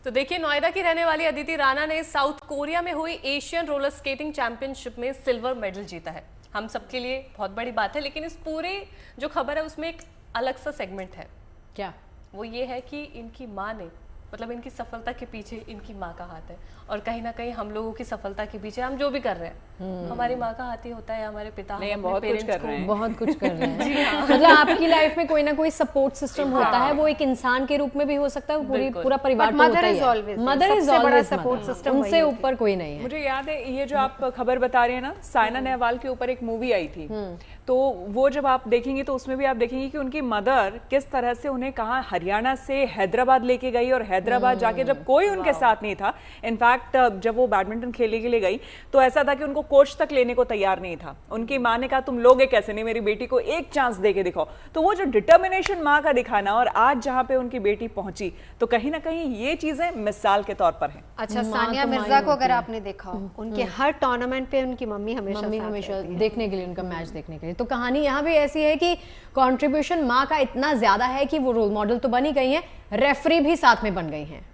तो देखिए, नोएडा की रहने वाली अदिति राणा ने साउथ कोरिया में हुई एशियन रोलर स्केटिंग चैंपियनशिप में सिल्वर मेडल जीता है। हम सबके लिए बहुत बड़ी बात है, लेकिन इस पूरे जो खबर है उसमें एक अलग सा सेगमेंट है। क्या? वो ये है कि इनकी माँ ने, मतलब इनकी सफलता के पीछे इनकी माँ का हाथ है, और कहीं ना कहीं हम लोगों की सफलता के पीछे हम जो भी कर रहे हैं हमारी माँ का हाथ ही होता है, हमारे पिता, नहीं, हम बहुत कुछ कर रहे हैं, बहुत कुछ कर रहे हैं। जी हाँ। मतलब आपकी लाइफ में कोई ना कोई सपोर्ट सिस्टम होता है, वो एक इंसान के रूप में भी हो सकता है, वो पूरा परिवार तो होता ही है। Mother is always support system, उनसे ऊपर कोई नहीं है। मुझे याद है ये जो आप खबर बता रहे हैं ना, साइना नेहवाल के ऊपर एक मूवी आई थी, तो वो जब आप देखेंगे तो उसमें भी आप देखेंगे कि उनकी मदर किस तरह से उन्हें कहाँ हरियाणा से हैदराबाद लेके गई, और हैदराबाद जाके जब कोई उनके साथ नहीं था, इनफैक्ट जब वो बैडमिंटन खेलने के लिए गई तो ऐसा था कि उनको कोच तक लेने को तैयार नहीं था। उनकी माँ ने कहा तुम लोगे कैसे, नहीं मेरी बेटी को एक चांस दे के दिखाओ। तो वो जो डिटर्मिनेशन माँ का दिखाना, और आज जहाँ पे उनकी बेटी पहुंची, तो कहीं ना कहीं ये चीजें मिसाल के तौर पर हैं। अच्छा, सानिया मिर्जा को अगर आपने देखा हो, उनके हर टूर्नामेंट पे उनकी मम्मी हमेशा देखने के लिए, उनका मैच देखने के लिए। तो कहानी यहाँ भी ऐसी है कि कंट्रीब्यूशन माँ का इतना ज्यादा है कि वो रोल मॉडल तो बनी गई हैं, रेफरी भी साथ में बन गई हैं।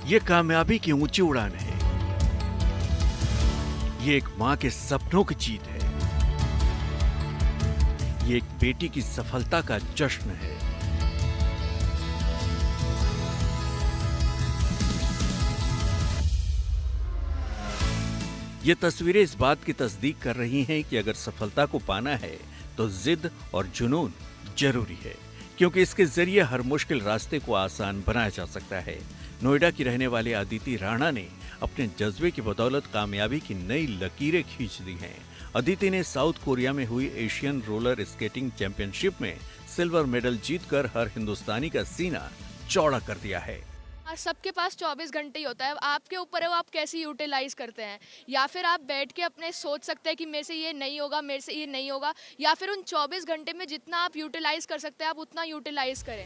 ये कामयाबी की ऊंची उड़ान है, ये एक मां के सपनों की जीत है, ये एक बेटी की सफलता का जश्न है। ये तस्वीरें इस बात की तस्दीक कर रही हैं कि अगर सफलता को पाना है तो जिद और जुनून जरूरी है, क्योंकि इसके जरिए हर मुश्किल रास्ते को आसान बनाया जा सकता है। नोएडा की रहने वाली अदिति राणा ने अपने जज्बे की बदौलत कामयाबी की नई लकीरें खींच दी हैं। अदिति ने साउथ कोरिया में हुई एशियन रोलर स्केटिंग चैंपियनशिप में सिल्वर मेडल जीतकर हर हिंदुस्तानी का सीना चौड़ा कर दिया है। सबके पास 24 घंटे ही होता है, आपके ऊपर है वो आप कैसे यूटिलाइज करते हैं। या फिर आप बैठ के अपने सोच सकते हैं कि मेरे से ये नहीं होगा, मेरे से ये नहीं होगा, या फिर उन 24 घंटे में जितना आप यूटिलाइज कर सकते हैं आप उतना यूटिलाइज करें।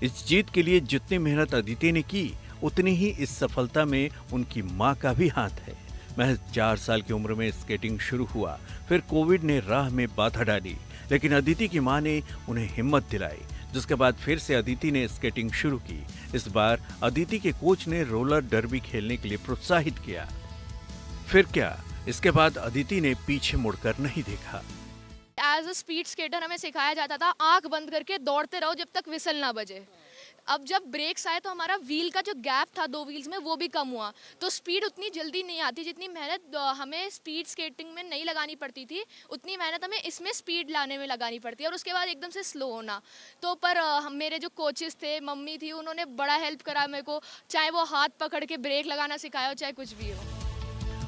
इस जीत के लिए जितनी मेहनत अदिति ने की, उतनी ही इस सफलता में उनकी मां का भी हाथ है। महज 4 साल की उम्र में स्केटिंग शुरू हुआ, फिर कोविड ने राह में बाधा डाली, लेकिन अदिति की मां ने उन्हें हिम्मत दिलाई, जिसके बाद फिर से अदिति ने स्केटिंग शुरू की। इस बार अदिति के कोच ने रोलर डर्बी खेलने के लिए प्रोत्साहित किया। फिर क्या, इसके बाद अदिति ने पीछे मुड़कर नहीं देखा। एज अ स्पीड स्केटर हमें सिखाया जाता था आंख बंद करके दौड़ते रहो जब तक विसल ना बजे। अब जब ब्रेक्स आए तो हमारा व्हील का जो गैप था 2 व्हील्स में वो भी कम हुआ, तो स्पीड उतनी जल्दी नहीं आती। जितनी मेहनत हमें स्पीड स्केटिंग में नहीं लगानी पड़ती थी, उतनी मेहनत हमें इसमें स्पीड लाने में लगानी पड़ती है, और उसके बाद एकदम से स्लो होना। तो पर मेरे जो कोचेस थे, मम्मी थी, उन्होंने बड़ा हेल्प करा मेरे को, चाहे वो हाथ पकड़ के ब्रेक लगाना सिखाया हो, चाहे कुछ भी हो।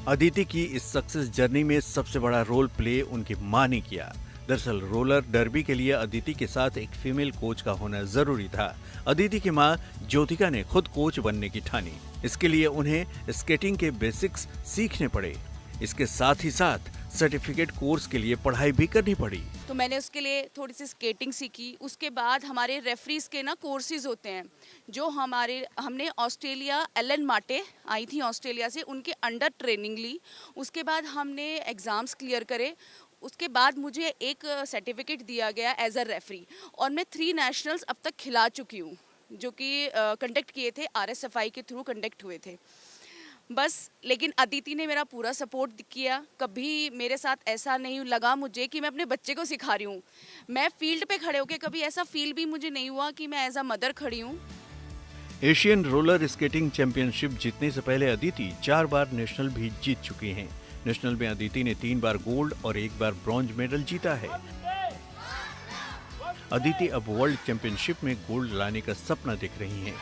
अदिति की इस सक्सेस जर्नी में सबसे बड़ा रोल प्ले उनकी मां ने किया। दरअसल रोलर डर्बी के लिए अदिति के साथ एक फीमेल कोच का होना जरूरी था। अदिति की मां ज्योतिका ने खुद कोच बनने की ठानी। इसके लिए उन्हें स्केटिंग के बेसिक्स सीखने पड़े। इसके साथ ही साथ सर्टिफिकेट कोर्स के लिए पढ़ाई भी करनी पड़ी। तो मैंने उसके लिए थोड़ी सी स्केटिंग सीखी। उसके बाद हमारे रेफरीज के ना कोर्सेज होते हैं, जो हमने ऑस्ट्रेलिया, एलन माटे आई थी ऑस्ट्रेलिया से, उनके अंडर ट्रेनिंग ली। उसके बाद हमने एग्ज़ाम्स क्लियर करे। उसके बाद मुझे एक सर्टिफिकेट दिया गया एज अ रेफरी, और मैं 3 नेशनल्स अब तक खिला चुकी हूँ, जो कि कंडक्ट किए थे RSFI के थ्रू कंडक्ट हुए थे बस। लेकिन अदिति ने मेरा पूरा सपोर्ट किया। कभी मेरे साथ ऐसा नहीं लगा मुझे कि मैं अपने बच्चे को सिखा रही हूँ। मैं फील्ड पे खड़े होकर कभी ऐसा फील भी मुझे नहीं हुआ कि मैं एज अ मदर खड़ी हूँ। एशियन रोलर स्केटिंग चैंपियनशिप जीतने से पहले अदिति 4 बार नेशनल भी जीत चुकी हैं। नेशनल में अदिति ने 3 बार गोल्ड और 1 बार ब्रॉन्ज मेडल जीता है। अदिति अब वर्ल्ड चैंपियनशिप में गोल्ड लाने का सपना देख रही हैं।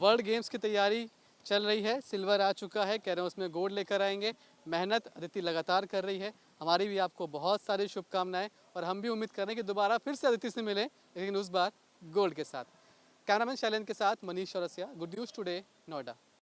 वर्ल्ड गेम्स की तैयारी चल रही है, सिल्वर आ चुका है, कह रहे हैं उसमें गोल्ड लेकर आएंगे। मेहनत अदिति लगातार कर रही है। हमारी भी आपको बहुत सारी शुभकामनाएं, और हम भी उम्मीद कर रहे हैं कि दोबारा फिर से अदिति से मिले, लेकिन उस बार गोल्ड के साथ। कैमरामैन शैलेंद्र के साथ Manish Chaurasia, good news today, Noida.